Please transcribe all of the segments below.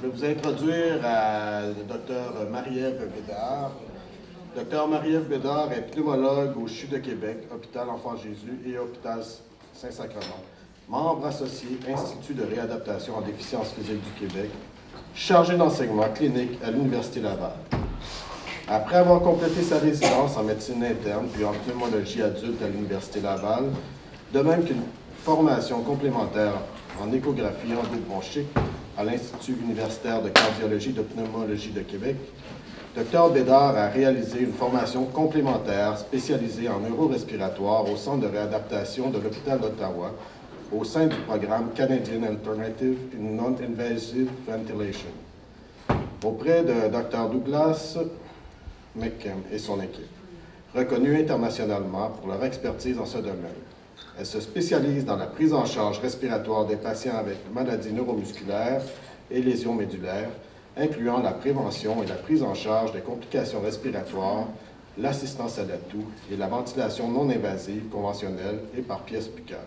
vais vous introduire à le Dr Marie-Ève Bédard. Dr Marie-Ève Bédard est pneumologue au CHU de Québec, Hôpital Enfant-Jésus et Hôpital Saint-Sacrement, membre associé Institut de réadaptation en déficience physique du Québec, chargé d'enseignement clinique à l'Université Laval. Après avoir complété sa résidence en médecine interne puis en pneumologie adulte à l'Université Laval, de même qu'une formation complémentaire en échographie endobronchique à l'Institut universitaire de cardiologie de pneumologie de Québec, Dr Bédard a réalisé une formation complémentaire spécialisée en neurorespiratoire au Centre de réadaptation de l'Hôpital d'Ottawa au sein du programme Canadian Alternative in Non-Invasive Ventilation auprès de Dr Douglas McKim et son équipe, reconnus internationalement pour leur expertise en ce domaine. Elle se spécialise dans la prise en charge respiratoire des patients avec maladies neuromusculaires et lésions médulaires, incluant la prévention et la prise en charge des complications respiratoires, l'assistance à la toux et la ventilation non invasive conventionnelle et par pièce buccale.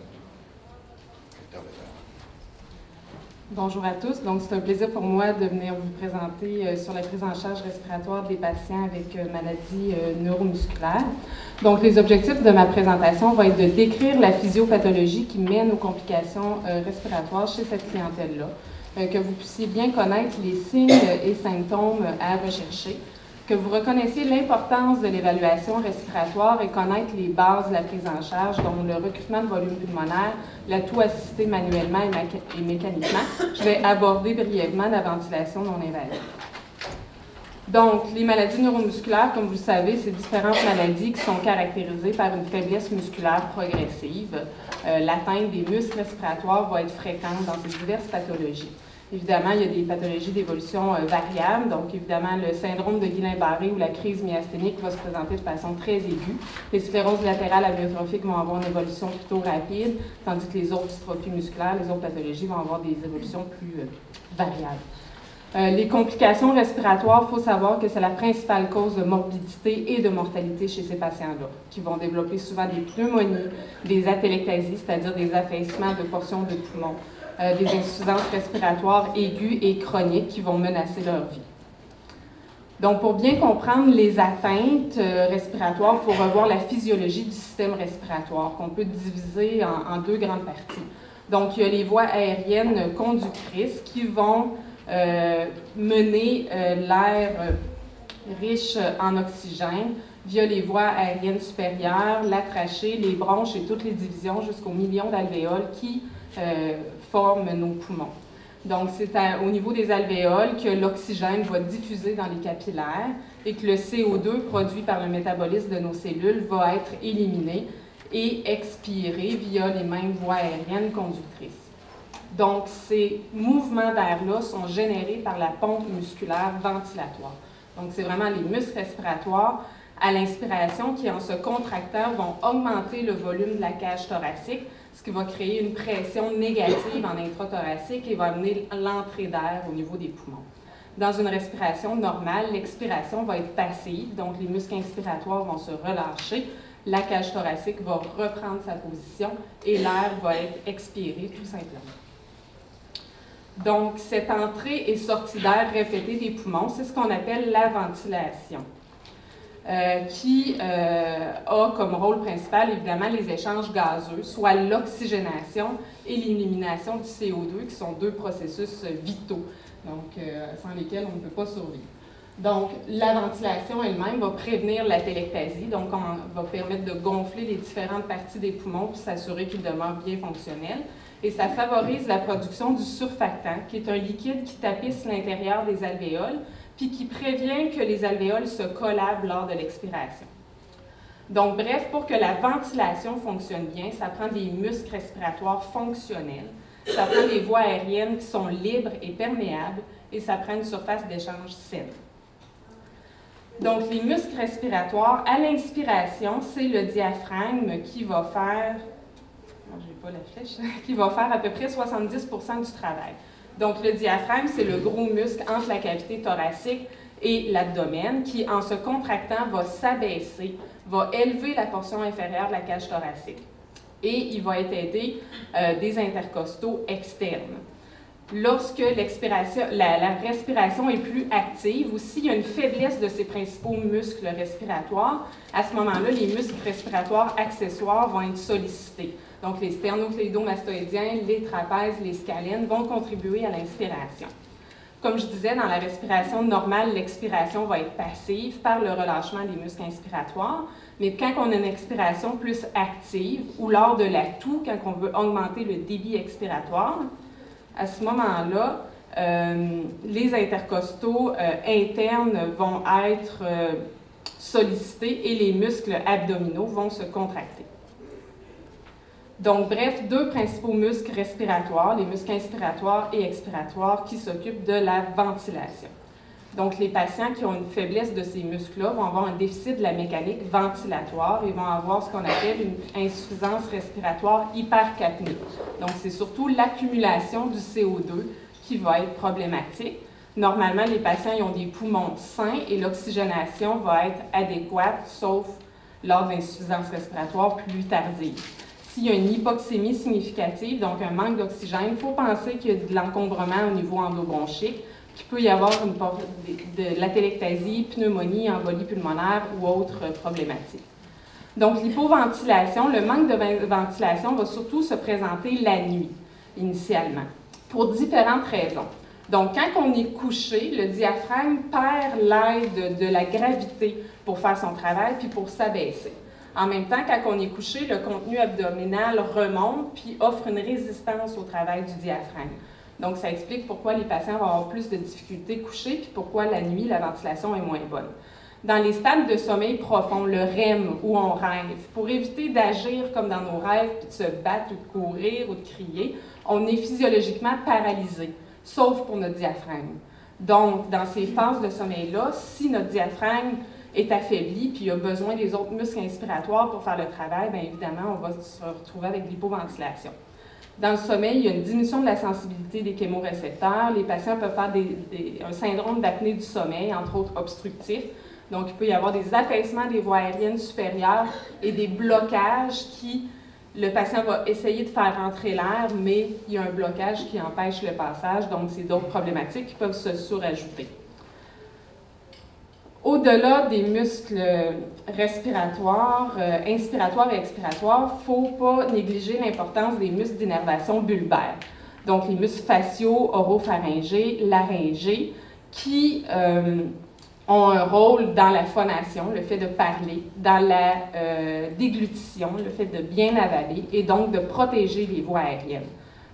Bonjour à tous. Donc, c'est un plaisir pour moi de venir vous présenter sur la prise en charge respiratoire des patients avec maladies neuromusculaires. Donc, les objectifs de ma présentation vont être de décrire la physiopathologie qui mène aux complications respiratoires chez cette clientèle-là, que vous puissiez bien connaître les signes et symptômes à rechercher, que vous reconnaissiez l'importance de l'évaluation respiratoire et connaître les bases de la prise en charge, dont le recrutement de volume pulmonaire, la toux assistée manuellement et mécaniquement. Je vais aborder brièvement la ventilation non invasive. Donc, les maladies neuromusculaires, comme vous le savez, c'est différentes maladies qui sont caractérisées par une faiblesse musculaire progressive. L'atteinte des muscles respiratoires va être fréquente dans ces diverses pathologies. Évidemment, il y a des pathologies d'évolution variables. Donc, évidemment, le syndrome de Guillain-Barré ou la crise myasthénique va se présenter de façon très aiguë. Les scléroses latérales amyotrophiques vont avoir une évolution plutôt rapide, tandis que les autres dystrophies musculaires, les autres pathologies vont avoir des évolutions plus variables. Les complications respiratoires, il faut savoir que c'est la principale cause de morbidité et de mortalité chez ces patients-là, qui vont développer souvent des pneumonies, des atelectasies, c'est-à-dire des affaissements de portions de poumons, des insuffisances respiratoires aiguës et chroniques qui vont menacer leur vie. Donc, pour bien comprendre les atteintes respiratoires, il faut revoir la physiologie du système respiratoire, qu'on peut diviser en deux grandes parties. Donc, il y a les voies aériennes conductrices qui vont mener l'air riche en oxygène via les voies aériennes supérieures, la trachée, les bronches et toutes les divisions jusqu'aux millions d'alvéoles qui forment nos poumons. Donc, c'est au niveau des alvéoles que l'oxygène va diffuser dans les capillaires et que le CO2 produit par le métabolisme de nos cellules va être éliminé et expiré via les mêmes voies aériennes conductrices. Donc, ces mouvements d'air-là sont générés par la pompe musculaire ventilatoire. Donc, c'est vraiment les muscles respiratoires à l'inspiration qui, en se contractant, vont augmenter le volume de la cage thoracique, ce qui va créer une pression négative en intrathoracique et va amener l'entrée d'air au niveau des poumons. Dans une respiration normale, l'expiration va être passive, donc les muscles inspiratoires vont se relâcher, la cage thoracique va reprendre sa position et l'air va être expiré tout simplement. Donc, cette entrée et sortie d'air répétée des poumons, c'est ce qu'on appelle la ventilation, qui a comme rôle principal, évidemment, les échanges gazeux, soit l'oxygénation et l'élimination du CO2, qui sont deux processus vitaux, donc sans lesquels on ne peut pas survivre. Donc, la ventilation elle-même va prévenir l'atelectasie, donc on va permettre de gonfler les différentes parties des poumons pour s'assurer qu'ils demeurent bien fonctionnels. Et ça favorise la production du surfactant, qui est un liquide qui tapisse l'intérieur des alvéoles, puis qui prévient que les alvéoles se collabent lors de l'expiration. Donc, bref, pour que la ventilation fonctionne bien, ça prend des muscles respiratoires fonctionnels, ça prend des voies aériennes qui sont libres et perméables, et ça prend une surface d'échange saine. Donc, les muscles respiratoires, à l'inspiration, c'est le diaphragme qui va faire, pas la flèche, qui va faire à peu près 70% du travail. Donc, le diaphragme, c'est le gros muscle entre la cavité thoracique et l'abdomen qui, en se contractant, va s'abaisser, va élever la portion inférieure de la cage thoracique. Et il va être aidé des intercostaux externes. lorsque la respiration est plus active ou s'il y a une faiblesse de ces principaux muscles respiratoires, à ce moment-là, les muscles respiratoires accessoires vont être sollicités. Donc, les sternocléidomastoïdiens, les trapèzes, les scalènes vont contribuer à l'inspiration. Comme je disais, dans la respiration normale, l'expiration va être passive par le relâchement des muscles inspiratoires, mais quand on a une expiration plus active ou lors de la toux, quand on veut augmenter le débit expiratoire, à ce moment-là, les intercostaux internes vont être sollicités et les muscles abdominaux vont se contracter. Donc, bref, deux principaux muscles respiratoires, les muscles inspiratoires et expiratoires, qui s'occupent de la ventilation. Donc, les patients qui ont une faiblesse de ces muscles-là vont avoir un déficit de la mécanique ventilatoire et vont avoir ce qu'on appelle une insuffisance respiratoire hypercapnique. Donc, c'est surtout l'accumulation du CO2 qui va être problématique. Normalement, les patients ils ont des poumons sains et l'oxygénation va être adéquate, sauf lors de l'insuffisance respiratoire plus tardive. S'il y a une hypoxémie significative, donc un manque d'oxygène, il faut penser qu'il y a de l'encombrement au niveau endobronchique, qu'il peut y avoir de l'atelectasie, pneumonie, embolie pulmonaire ou autres problématiques. Donc, l'hypoventilation, le manque de ventilation va surtout se présenter la nuit, initialement, pour différentes raisons. Donc, quand on est couché, le diaphragme perd l'aide de la gravité pour faire son travail puis pour s'abaisser. En même temps, quand on est couché, le contenu abdominal remonte puis offre une résistance au travail du diaphragme. Donc, ça explique pourquoi les patients vont avoir plus de difficultés couchés puis pourquoi la nuit, la ventilation est moins bonne. Dans les stades de sommeil profond, le REM, où on rêve, pour éviter d'agir comme dans nos rêves puis de se battre ou de courir ou de crier, on est physiologiquement paralysé, sauf pour notre diaphragme. Donc, dans ces phases de sommeil-là, si notre diaphragme est affaibli, puis il a besoin des autres muscles inspiratoires pour faire le travail, bien évidemment, on va se retrouver avec l'hypoventilation. Dans le sommeil, il y a une diminution de la sensibilité des chémorécepteurs. Les patients peuvent faire un syndrome d'apnée du sommeil, entre autres obstructif. Donc, il peut y avoir des affaissements des voies aériennes supérieures et des blocages qui, le patient va essayer de faire rentrer l'air, mais il y a un blocage qui empêche le passage. Donc, c'est d'autres problématiques qui peuvent se surajouter. Au-delà des muscles respiratoires, inspiratoires et expiratoires, il ne faut pas négliger l'importance des muscles d'innervation bulbaire. Donc, les muscles faciaux, oropharyngés, laryngés, qui ont un rôle dans la phonation, le fait de parler, dans la déglutition, le fait de bien avaler et donc de protéger les voies aériennes.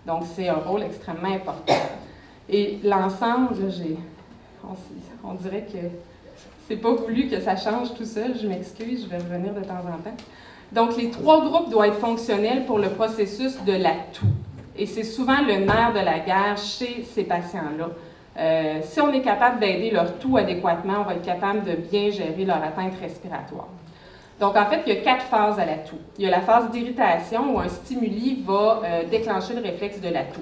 Donc, c'est un rôle extrêmement important. Et l'ensemble, on dirait que c'est pas voulu que ça change tout seul, je m'excuse, je vais revenir de temps en temps. Donc, les trois groupes doivent être fonctionnels pour le processus de la toux. Et c'est souvent le nerf de la guerre chez ces patients-là. Si on est capable d'aider leur toux adéquatement, on va être capable de bien gérer leur atteinte respiratoire. Donc, en fait, il y a 4 phases à la toux. Il y a la phase d'irritation où un stimuli va déclencher le réflexe de la toux.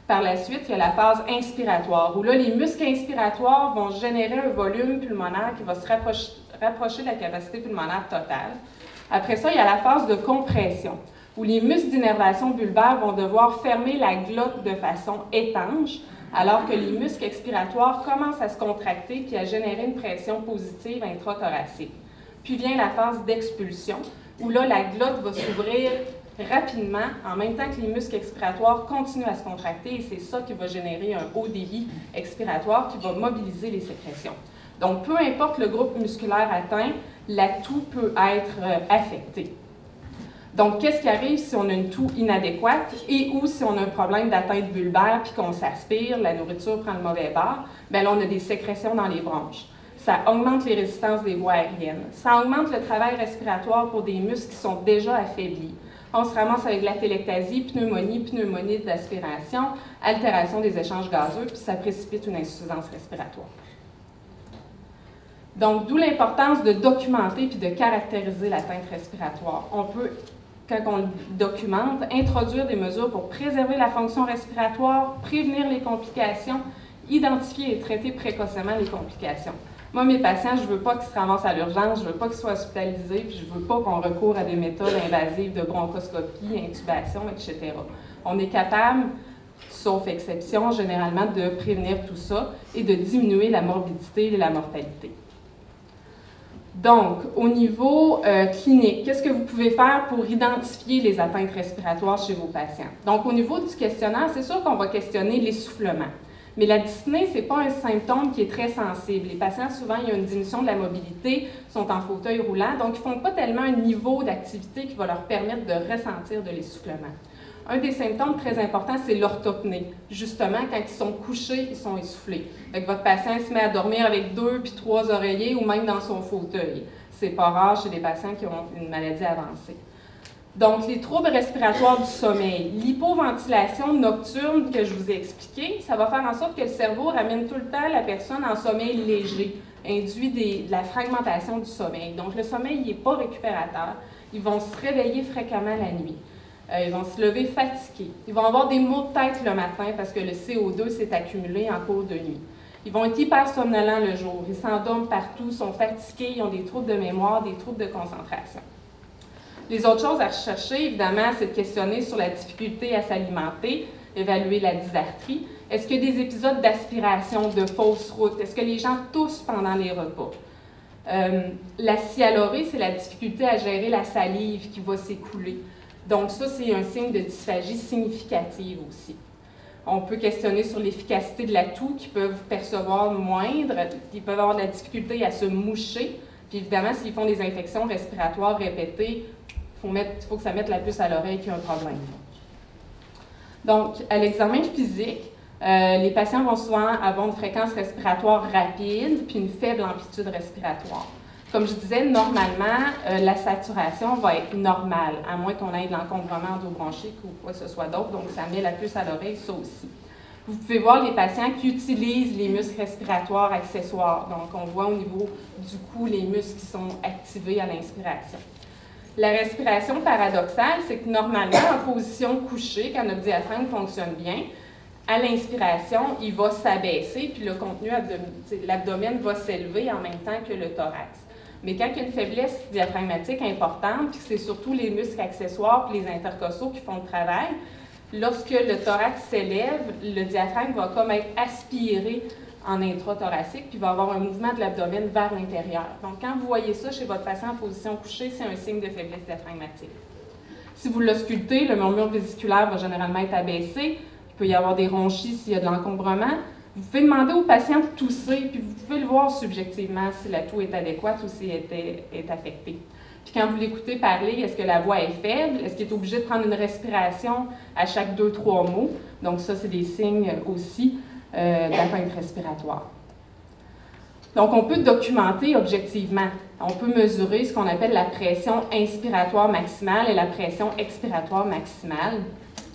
Par la suite, il y a la phase inspiratoire, où là, les muscles inspiratoires vont générer un volume pulmonaire qui va se rapprocher de la capacité pulmonaire totale. Après ça, il y a la phase de compression, où les muscles d'innervation bulbaire vont devoir fermer la glotte de façon étanche, alors que les muscles expiratoires commencent à se contracter puis à générer une pression positive intrathoracique. Puis vient la phase d'expulsion, où là, la glotte va s'ouvrir rapidement, en même temps que les muscles expiratoires continuent à se contracter, et c'est ça qui va générer un haut débit expiratoire qui va mobiliser les sécrétions. Donc, peu importe le groupe musculaire atteint, la toux peut être affectée. Donc, qu'est-ce qui arrive si on a une toux inadéquate et ou si on a un problème d'atteinte bulbaire puis qu'on s'aspire, la nourriture prend le mauvais bord, bien là, on a des sécrétions dans les bronches. Ça augmente les résistances des voies aériennes. Ça augmente le travail respiratoire pour des muscles qui sont déjà affaiblis. On se ramasse avec l'atelectasie, pneumonie d'aspiration, altération des échanges gazeux, puis ça précipite une insuffisance respiratoire. Donc, d'où l'importance de documenter puis de caractériser l'atteinte respiratoire. On peut, quand on le documente, introduire des mesures pour préserver la fonction respiratoire, prévenir les complications, identifier et traiter précocement les complications. Moi, mes patients, je ne veux pas qu'ils se ramassent à l'urgence, je ne veux pas qu'ils soient hospitalisés, puis je ne veux pas qu'on recourt à des méthodes invasives de bronchoscopie, intubation, etc. On est capable, sauf exception, généralement, de prévenir tout ça et de diminuer la morbidité et la mortalité. Donc, au niveau clinique, qu'est-ce que vous pouvez faire pour identifier les atteintes respiratoires chez vos patients? Donc, au niveau du questionnaire, c'est sûr qu'on va questionner l'essoufflement. Mais la dyspnée, ce n'est pas un symptôme qui est très sensible. Les patients, souvent, il y a une diminution de la mobilité, sont en fauteuil roulant, donc ils ne font pas tellement un niveau d'activité qui va leur permettre de ressentir de l'essoufflement. Un des symptômes très importants, c'est l'orthopnée. Justement, quand ils sont couchés, ils sont essoufflés. Donc, votre patient se met à dormir avec 2 puis 3 oreillers ou même dans son fauteuil. Ce n'est pas rare chez des patients qui ont une maladie avancée. Donc, les troubles respiratoires du sommeil. L'hypoventilation nocturne que je vous ai expliqué, ça va faire en sorte que le cerveau ramène tout le temps la personne en sommeil léger, induit de la fragmentation du sommeil. Donc, le sommeil n'est pas récupérateur. Ils vont se réveiller fréquemment la nuit. Ils vont se lever fatigués. Ils vont avoir des maux de tête le matin parce que le CO2 s'est accumulé en cours de nuit. Ils vont être hyper somnolents le jour. Ils s'endorment partout, sont fatigués, ils ont des troubles de mémoire, des troubles de concentration. Les autres choses à rechercher, évidemment, c'est de questionner sur la difficulté à s'alimenter, évaluer la dysarthrie. Est-ce qu'il y a des épisodes d'aspiration, de fausse route? Est-ce que les gens toussent pendant les repas? La sialorrhée, c'est la difficulté à gérer la salive qui va s'écouler. Donc ça, c'est un signe de dysphagie significative aussi. On peut questionner sur l'efficacité de la toux qu'ils peuvent percevoir moindre. Ils peuvent avoir de la difficulté à se moucher. Puis évidemment, s'ils font des infections respiratoires répétées, il faut que ça mette la puce à l'oreille qu'il y a un problème. Donc, à l'examen physique, les patients vont souvent avoir une fréquence respiratoire rapide puis une faible amplitude respiratoire. Comme je disais, normalement, la saturation va être normale, à moins qu'on ait de l'encombrement endobronchique ou quoi que ce soit d'autre, donc ça met la puce à l'oreille, ça aussi. Vous pouvez voir les patients qui utilisent les muscles respiratoires accessoires. Donc, on voit au niveau du cou les muscles qui sont activés à l'inspiration. La respiration paradoxale, c'est que normalement, en position couchée, quand notre diaphragme fonctionne bien, à l'inspiration, il va s'abaisser, puis le contenu l'abdomen va s'élever en même temps que le thorax. Mais quand il y a une faiblesse diaphragmatique importante, puis que c'est surtout les muscles accessoires puis les intercostaux qui font le travail, lorsque le thorax s'élève, le diaphragme va comme être aspiré en intrathoracique, puis va avoir un mouvement de l'abdomen vers l'intérieur. Donc, quand vous voyez ça chez votre patient en position couchée, c'est un signe de faiblesse diaphragmatique. Si vous l'auscultez, le murmure vésiculaire va généralement être abaissé. Il peut y avoir des ronchis s'il y a de l'encombrement. Vous pouvez demander au patient de tousser, puis vous pouvez le voir subjectivement si la toux est adéquate ou si elle est affectée. Puis quand vous l'écoutez parler, est-ce que la voix est faible? Est-ce qu'il est obligé de prendre une respiration à chaque 2-3 mots? Donc ça, c'est des signes aussi d'atteinte respiratoire. Donc on peut documenter objectivement. On peut mesurer ce qu'on appelle la pression inspiratoire maximale et la pression expiratoire maximale,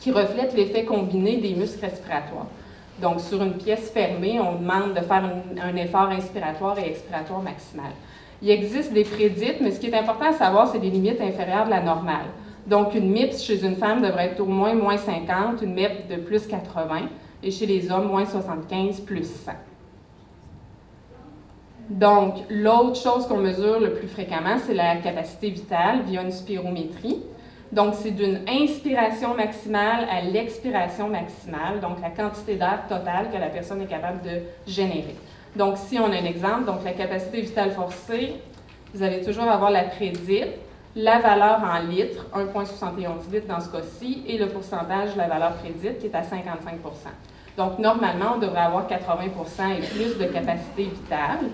qui reflètent l'effet combiné des muscles respiratoires. Donc, sur une pièce fermée, on demande de faire un effort inspiratoire et expiratoire maximal. Il existe des prédits, mais ce qui est important à savoir, c'est des limites inférieures de la normale. Donc, une MIPS chez une femme devrait être au moins moins 50, une MEP de plus 80, et chez les hommes, moins 75, plus 100. Donc, l'autre chose qu'on mesure le plus fréquemment, c'est la capacité vitale via une spirométrie. Donc, c'est d'une inspiration maximale à l'expiration maximale, donc la quantité d'air totale que la personne est capable de générer. Donc, si on a un exemple, donc la capacité vitale forcée, vous allez toujours avoir la prédite, la valeur en litres, 1,71 litres dans ce cas-ci, et le pourcentage de la valeur prédite qui est à 55%. Donc, normalement, on devrait avoir 80% et plus de capacité vitale.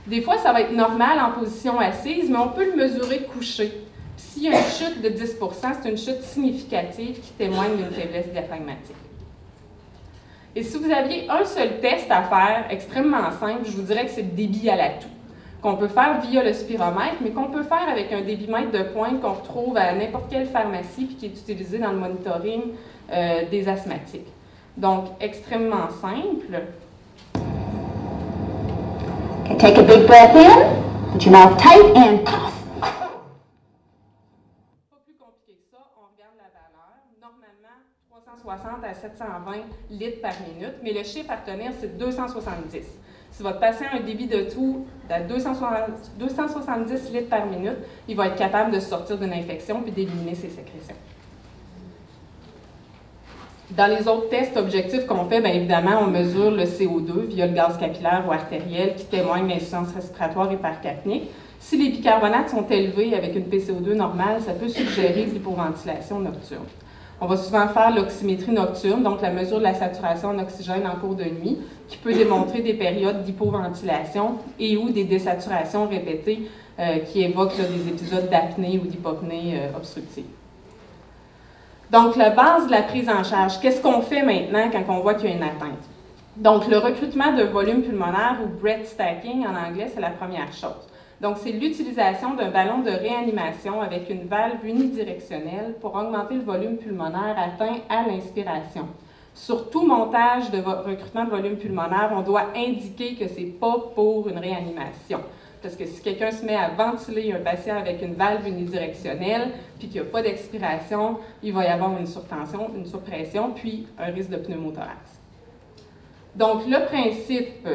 Des fois, ça va être normal en position assise, mais on peut le mesurer couché. S'il y a une chute de 10 %, c'est une chute significative qui témoigne d'une faiblesse diaphragmatique. Et si vous aviez un seul test à faire, extrêmement simple, je vous dirais que c'est le débit à la toux, qu'on peut faire via le spiromètre, mais qu'on peut faire avec un débitmètre de pointe qu'on retrouve à n'importe quelle pharmacie et qui est utilisé dans le monitoring des asthmatiques. Donc, extrêmement simple. Okay, take a big breath in, put your mouth tight and cough. À 720 litres par minute, mais le chiffre à retenir, c'est 270. Si votre patient a un débit de toux à 270 litres par minute, il va être capable de sortir d'une infection puis d'éliminer ses sécrétions. Dans les autres tests objectifs qu'on fait, bien évidemment, on mesure le CO2 via le gaz capillaire ou artériel qui témoigne d'insuffisance respiratoire hypercapnique. Si les bicarbonates sont élevés avec une PCO2 normale, ça peut suggérer de l'hypoventilation nocturne. On va souvent faire l'oxymétrie nocturne, donc la mesure de la saturation en oxygène en cours de nuit, qui peut démontrer des périodes d'hypoventilation et ou des désaturations répétées qui évoquent là, des épisodes d'apnée ou d'hypopnée obstructive. Donc, la base de la prise en charge, qu'est-ce qu'on fait maintenant quand on voit qu'il y a une atteinte? Donc, le recrutement de volume pulmonaire ou breath stacking en anglais, c'est la première chose. Donc, c'est l'utilisation d'un ballon de réanimation avec une valve unidirectionnelle pour augmenter le volume pulmonaire atteint à l'inspiration. Sur tout montage de recrutement de volume pulmonaire, on doit indiquer que ce n'est pas pour une réanimation. Parce que si quelqu'un se met à ventiler un patient avec une valve unidirectionnelle, puis qu'il n'y a pas d'expiration, il va y avoir une surtension, une surpression, puis un risque de pneumothorax. Donc, le principe,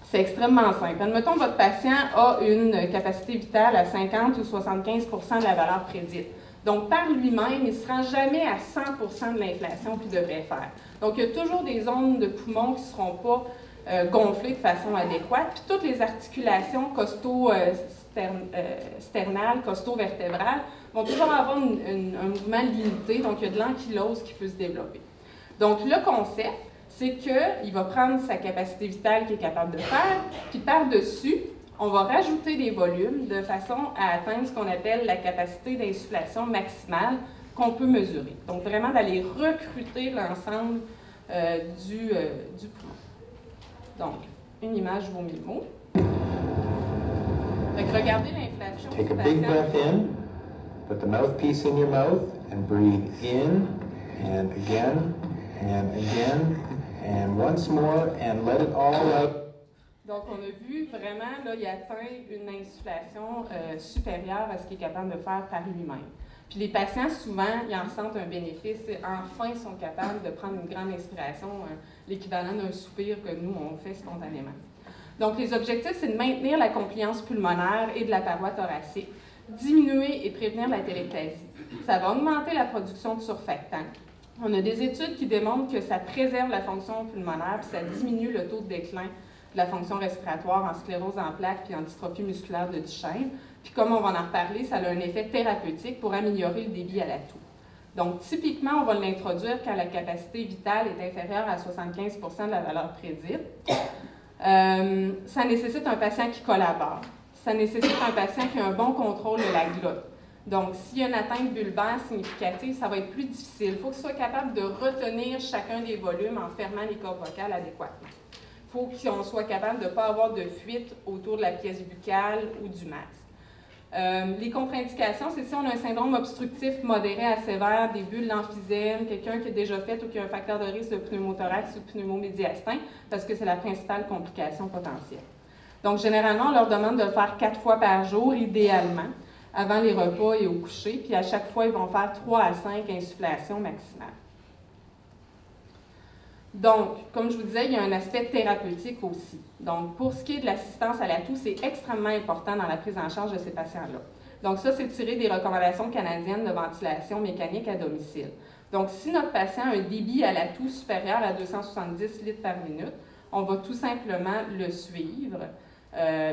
c'est extrêmement simple. Admettons que votre patient a une capacité vitale à 50 ou 75 de la valeur prédite. Donc, par lui-même, il ne se rend jamais à 100 de l'inflation qu'il devrait faire. Donc, il y a toujours des zones de poumons qui ne seront pas gonflées de façon adéquate, puis toutes les articulations costo-sternales, costo-vertébrales vont toujours avoir un mouvement limité, donc il y a de l'ankylose qui peut se développer. Donc, le concept, c'est qu'il va prendre sa capacité vitale qu'il est capable de faire, puis par-dessus, on va rajouter des volumes de façon à atteindre ce qu'on appelle la capacité d'insufflation maximale qu'on peut mesurer. Donc, vraiment d'aller recruter l'ensemble du poumon. Donc, une image vaut 1000 mots. Donc, regardez l'inflation. Take a big breath in, put the mouthpiece in your mouth, and breathe in, and again, and once more, and let it all out. Donc, on a vu vraiment, là, il atteint une insufflation supérieure à ce qu'il est capable de faire par lui-même. Puis les patients, souvent, ils en ressentent un bénéfice. Enfin, ils sont capables de prendre une grande inspiration, l'équivalent d'un soupir que nous, on fait spontanément. Donc, les objectifs, c'est de maintenir la compliance pulmonaire et de la paroi thoracique, diminuer et prévenir la téléctasie. Ça va augmenter la production de surfactants. On a des études qui démontrent que ça préserve la fonction pulmonaire, puis ça diminue le taux de déclin de la fonction respiratoire en sclérose en plaques puis en dystrophie musculaire de Duchenne. Puis comme on va en reparler, ça a un effet thérapeutique pour améliorer le débit à la toux. Donc, typiquement, on va l'introduire quand la capacité vitale est inférieure à 75 de la valeur prédite. Ça nécessite un patient qui collabore. Ça nécessite un patient qui a un bon contrôle de la glotte. Donc, s'il y a une atteinte bulbaire significative, ça va être plus difficile. Il faut qu'il soit capable de retenir chacun des volumes en fermant les cordes vocales adéquatement. Il faut qu'on soit capable de ne pas avoir de fuite autour de la pièce buccale ou du masque. Les contre-indications, c'est si on a un syndrome obstructif modéré à sévère, des bulles d'emphysème, quelqu'un qui a déjà fait ou qui a un facteur de risque de pneumothorax ou pneumomédiastin, parce que c'est la principale complication potentielle. Donc, généralement, on leur demande de le faire 4 fois par jour, idéalement, avant les repas et au coucher, puis à chaque fois, ils vont faire 3 à 5 insufflations maximales. Donc, comme je vous disais, il y a un aspect thérapeutique aussi. Donc, pour ce qui est de l'assistance à la toux, c'est extrêmement important dans la prise en charge de ces patients-là. Donc, ça, c'est tiré des recommandations canadiennes de ventilation mécanique à domicile. Donc, si notre patient a un débit à la toux supérieur à 270 litres par minute, on va tout simplement le suivre.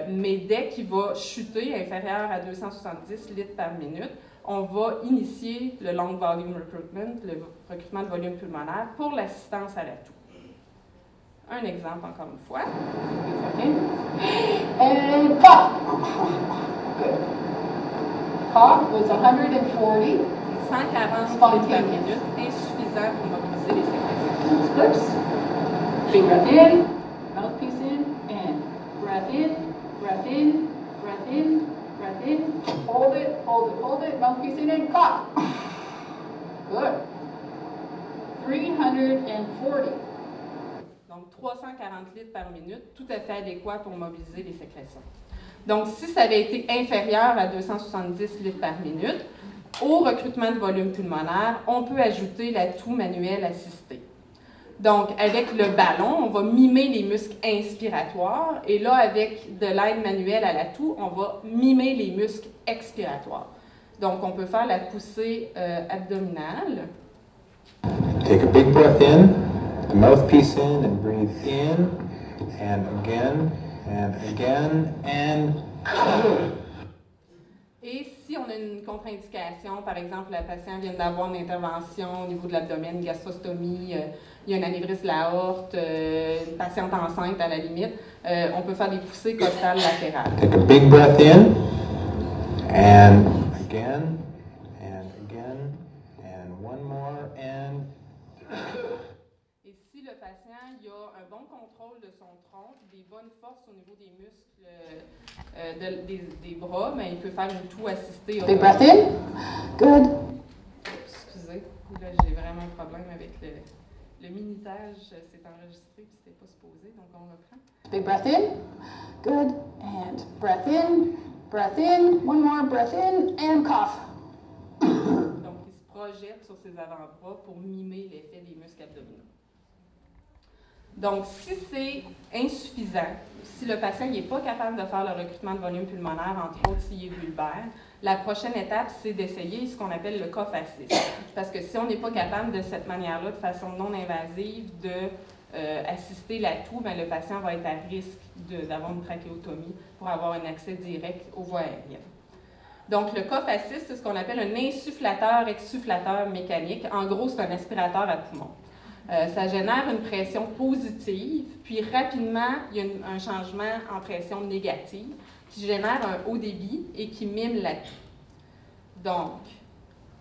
Mais dès qu'il va chuter inférieur à 270 litres par minute, on va initier le long volume recruitment, le recrutement de volume pulmonaire, pour l'assistance à la toux. Un exemple encore une fois. And cough. Good. Cough was 140. 140 litres par minute, insuffisant pour mobiliser les sécrétions. Clips. Big breath in, mouthpiece in, and breath in, breath in, breath in, breath in. Hold it, hold it, hold it, mouthpiece in, and cough. Good. 340. Donc, 340 litres par minute, tout à fait adéquat pour mobiliser les sécrétions. Donc, si ça avait été inférieur à 270 litres par minute, au recrutement de volume pulmonaire, on peut ajouter la toux manuelle assistée. Donc, avec le ballon, on va mimer les muscles inspiratoires, et là, avec de l'aide manuelle à la toux, on va mimer les muscles expiratoires. Donc, on peut faire la poussée abdominale. Take a big breath in, the mouthpiece in, and breathe in, and again, and again, and... Et si on a une contre-indication, par exemple, la patiente vient d'avoir une intervention au niveau de l'abdomen, une gastrostomie, il y a une anévrisme de l'aorte, une patiente enceinte à la limite, on peut faire des poussées costales latérales. Take a big breath in, and again, and again, and one more, and... Et si le patient il a un bon contrôle de son tronc, des bonnes forces au niveau des muscles des bras, mais il peut faire une toux assistée. Big breath in. Good. Excusez, là j'ai vraiment un problème avec le minutage. C'est enregistré puis c'était pas supposé, donc on reprend. Big breath in. Good. And breath in. Breath in. One more. Breath in. And cough. Donc il se projette sur ses avant-bras pour mimer l'effet des muscles abdominaux. Donc, si c'est insuffisant, si le patient n'est pas capable de faire le recrutement de volume pulmonaire, entre autres s'il est vulvaire, la prochaine étape, c'est d'essayer ce qu'on appelle le cough assist. Parce que si on n'est pas capable de cette manière-là, de façon non invasive, d'assister la toux, bien, le patient va être à risque d'avoir une trachéotomie pour avoir un accès direct aux voies aériennes. Donc, le cough assist, c'est ce qu'on appelle un insufflateur-exsufflateur mécanique. En gros, c'est un aspirateur à poumon. Ça génère une pression positive, puis rapidement, il y a un changement en pression négative qui génère un haut débit et qui mime la toux. Donc,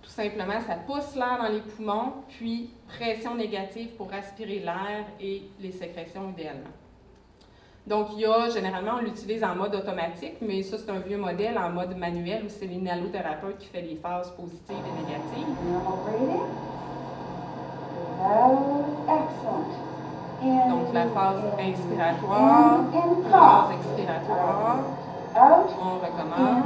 tout simplement, ça pousse l'air dans les poumons, puis pression négative pour aspirer l'air et les sécrétions idéalement. Donc, généralement, on l'utilise en mode automatique, mais ça, c'est un vieux modèle en mode manuel où c'est l'inhalothérapeute qui fait les phases positives et négatives. Donc, la phase inspiratoire, phase expiratoire, on recommence.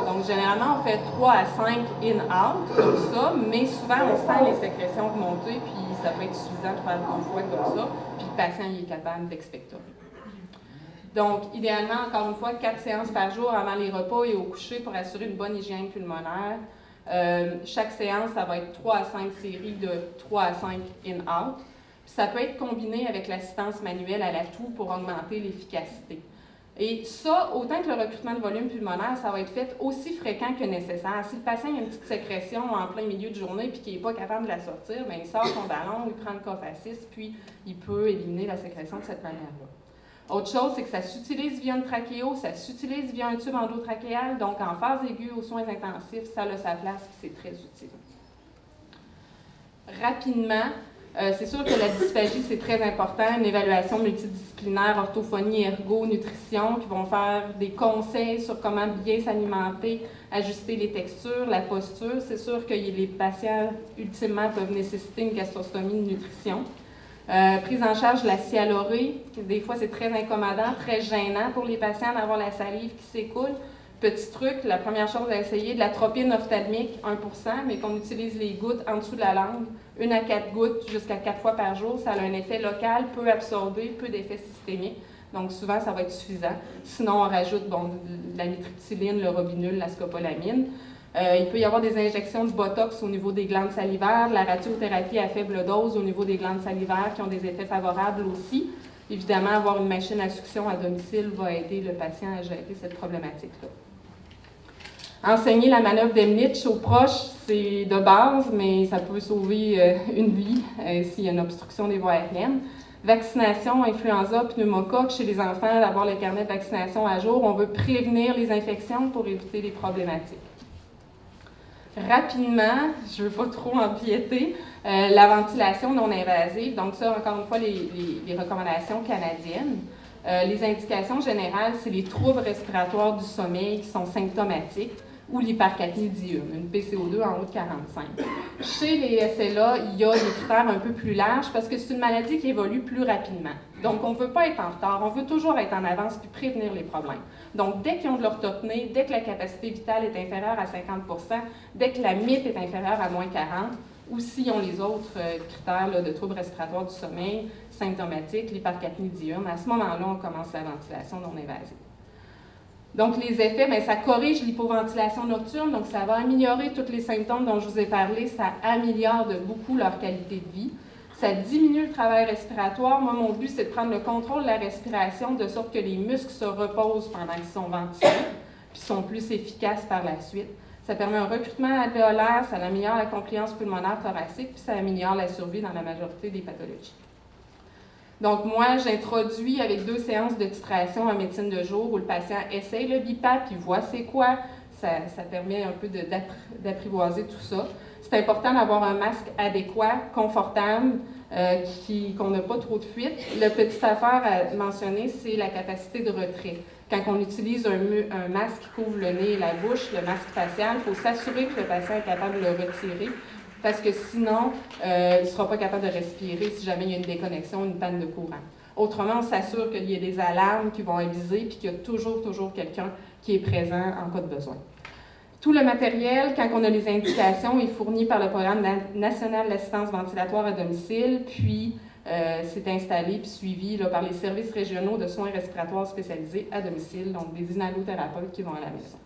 Donc, généralement, on fait 3 à 5 in-out, comme ça, mais souvent, on sent les sécrétions remonter, puis ça peut être suffisant de faire 2 fois comme ça, puis le patient il est capable d'expectorer. Donc, idéalement, encore une fois, 4 séances par jour avant les repas et au coucher pour assurer une bonne hygiène pulmonaire. Chaque séance, ça va être 3 à 5 séries de 3 à 5 in-out. Ça peut être combiné avec l'assistance manuelle à la toux pour augmenter l'efficacité. Et ça, autant que le recrutement de volume pulmonaire, ça va être fait aussi fréquent que nécessaire. Si le patient a une petite sécrétion en plein milieu de journée et qu'il n'est pas capable de la sortir, bien, il sort son ballon, il prend le cough assist, puis il peut éliminer la sécrétion de cette manière-là. Autre chose, c'est que ça s'utilise via une trachéo, ça s'utilise via un tube endotrachéal, donc en phase aiguë aux soins intensifs, ça a sa place et c'est très utile. Rapidement, c'est sûr que la dysphagie, c'est très important, une évaluation multidisciplinaire, orthophonie, ergo, nutrition, qui vont faire des conseils sur comment bien s'alimenter, ajuster les textures, la posture. C'est sûr que les patients, ultimement, peuvent nécessiter une gastrostomie de nutrition. Prise en charge de la sialorée, des fois c'est très incommodant, très gênant pour les patients d'avoir la salive qui s'écoule. Petit truc, la première chose à essayer, de l'atropine ophtalmique, 1%, mais qu'on utilise les gouttes en dessous de la langue, 1 à 4 gouttes jusqu'à 4 fois par jour. Ça a un effet local, peu absorbé, peu d'effet systémique. Donc souvent, ça va être suffisant. Sinon, on rajoute la mitriptyline, le robinul, la scopolamine. Il peut y avoir des injections de botox au niveau des glandes salivaires, la radiothérapie à faible dose au niveau des glandes salivaires qui ont des effets favorables aussi. Évidemment, avoir une machine à succion à domicile va aider le patient à gérer cette problématique-là. Enseigner la manœuvre d'Emnitsch aux proches, c'est de base, mais ça peut sauver une vie s'il y a une obstruction des voies aériennes. Vaccination, influenza, pneumocoque, chez les enfants, d'avoir le carnet de vaccination à jour. On veut prévenir les infections pour éviter les problématiques. Rapidement, je ne veux pas trop empiéter, la ventilation non invasive, donc ça, encore une fois, les recommandations canadiennes. Les indications générales, c'est les troubles respiratoires du sommeil qui sont symptomatiques ou l'hypercapnie diurne, une PCO2 en haut de 45. Chez les SLA, il y a des critères un peu plus larges parce que c'est une maladie qui évolue plus rapidement. Donc, on ne veut pas être en retard, on veut toujours être en avance puis prévenir les problèmes. Donc, dès qu'ils ont de l'orthopnée, dès que la capacité vitale est inférieure à 50%, dès que la MIP est inférieure à moins 40, ou s'ils ont les autres critères là, de troubles respiratoires du sommeil, symptomatiques, l'hypercapnie diurne, à ce moment-là, on commence la ventilation non invasive. Donc, les effets, bien, ça corrige l'hypoventilation nocturne, donc ça va améliorer tous les symptômes dont je vous ai parlé, ça améliore de beaucoup leur qualité de vie. Ça diminue le travail respiratoire. Moi, mon but, c'est de prendre le contrôle de la respiration de sorte que les muscles se reposent pendant qu'ils sont ventilés, puis sont plus efficaces par la suite. Ça permet un recrutement alvéolaire, ça améliore la compliance pulmonaire thoracique, puis ça améliore la survie dans la majorité des pathologies. Donc, moi, j'introduis avec 2 séances de titration en médecine de jour où le patient essaye le BiPAP, puis voit c'est quoi. Ça permet un peu d'apprivoiser tout ça. C'est important d'avoir un masque adéquat, confortable, qu'on n'a pas trop de fuite. La petite affaire à mentionner, c'est la capacité de retrait. Quand on utilise un masque qui couvre le nez et la bouche, le masque facial, il faut s'assurer que le patient est capable de le retirer parce que sinon, il ne sera pas capable de respirer si jamais il y a une déconnexion ou une panne de courant. Autrement, on s'assure qu'il y a des alarmes qui vont aviser puis qu'il y a toujours quelqu'un qui est présent en cas de besoin. Tout le matériel, quand on a les indications, est fourni par le Programme national d'assistance ventilatoire à domicile, puis c'est installé puis suivi là, par les services régionaux de soins respiratoires spécialisés à domicile, donc des inhalothérapeutes qui vont à la maison.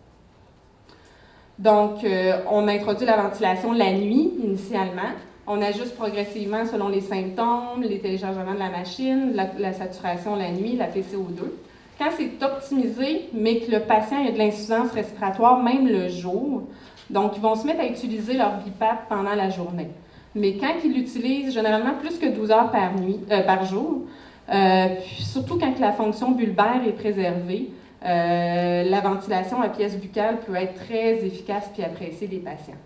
Donc, on introduit la ventilation la nuit, initialement. On ajuste progressivement selon les symptômes, les téléchargements de la machine, la saturation la nuit, la PCO2. Quand c'est optimisé, mais que le patient a de l'insuffisance respiratoire, même le jour, donc ils vont se mettre à utiliser leur BiPAP pendant la journée. Mais quand ils l'utilisent, généralement plus que 12 heures par jour, puis surtout quand la fonction bulbaire est préservée, la ventilation à pièce buccale peut être très efficace puis appréciée des patients.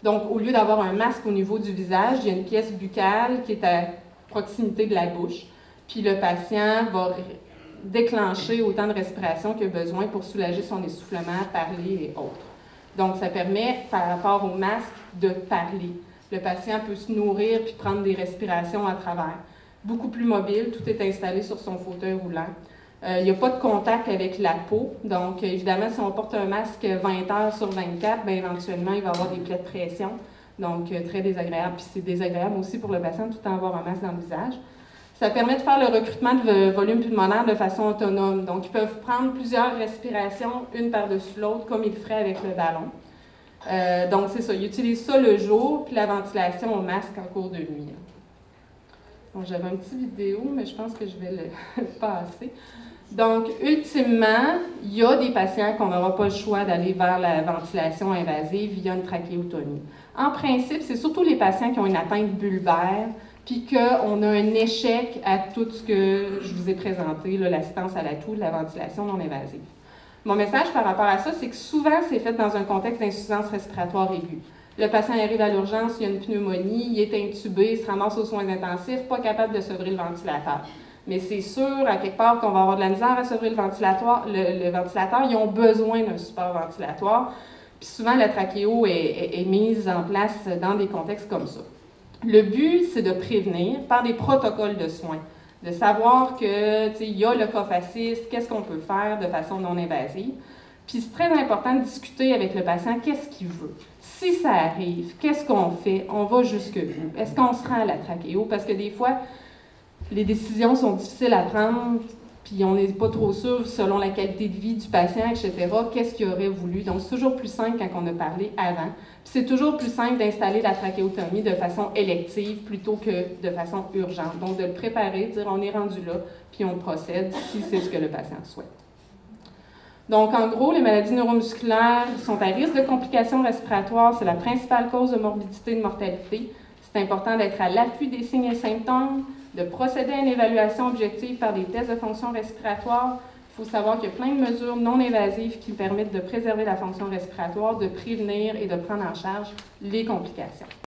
Donc, au lieu d'avoir un masque au niveau du visage, il y a une pièce buccale qui est à proximité de la bouche, puis le patient va déclencher autant de respiration qu'il a besoin pour soulager son essoufflement, parler et autres. Donc, ça permet, par rapport au masque, de parler. Le patient peut se nourrir puis prendre des respirations à travers. Beaucoup plus mobile, tout est installé sur son fauteuil roulant. Il n'y a pas de contact avec la peau, donc évidemment, si on porte un masque 20 heures sur 24, bien, éventuellement, il va y avoir des plaies de pression, donc très désagréable. Puis c'est désagréable aussi pour le patient tout en avoir un masque dans le visage. Ça permet de faire le recrutement de volume pulmonaire de façon autonome. Donc, ils peuvent prendre plusieurs respirations, une par-dessus l'autre, comme ils le feraient avec le ballon. Donc, c'est ça. Ils utilisent ça le jour, puis la ventilation au masque en cours de nuit. Bon, j'avais une petite vidéo, mais je pense que je vais le passer. Donc, ultimement, il y a des patients qu'on n'aura pas le choix d'aller vers la ventilation invasive via une trachéotomie. En principe, c'est surtout les patients qui ont une atteinte bulbaire, puis qu'on a un échec à tout ce que je vous ai présenté, l'assistance à la toux, la ventilation non invasive. Mon message par rapport à ça, c'est que souvent, c'est fait dans un contexte d'insuffisance respiratoire aiguë. Le patient arrive à l'urgence, il y a une pneumonie, il est intubé, il se ramasse aux soins intensifs, pas capable de sevrer le ventilateur. Mais c'est sûr, à quelque part, qu'on va avoir de la misère à sevrer le ventilateur. Ils ont besoin d'un support ventilatoire. Puis souvent, la trachéo est mise en place dans des contextes comme ça. Le but, c'est de prévenir par des protocoles de soins, de savoir qu'il y a le cas fasciste, qu'est-ce qu'on peut faire de façon non invasive. Puis c'est très important de discuter avec le patient qu'est-ce qu'il veut. Si ça arrive, qu'est-ce qu'on fait? On va jusque-où? Est-ce qu'on se rend à la trachéo? Parce que des fois, les décisions sont difficiles à prendre, puis on n'est pas trop sûr, selon la qualité de vie du patient, etc., qu'est-ce qu'il aurait voulu. Donc, c'est toujours plus simple quand on a parlé avant. Puis c'est toujours plus simple d'installer la trachéotomie de façon élective plutôt que de façon urgente. Donc, de le préparer, de dire on est rendu là, puis on procède si c'est ce que le patient souhaite. Donc, en gros, les maladies neuromusculaires sont à risque de complications respiratoires. C'est la principale cause de morbidité et de mortalité. C'est important d'être à l'affût des signes et symptômes, de procéder à une évaluation objective par des tests de fonction respiratoire. Il faut savoir qu'il y a plein de mesures non invasives qui permettent de préserver la fonction respiratoire, de prévenir et de prendre en charge les complications.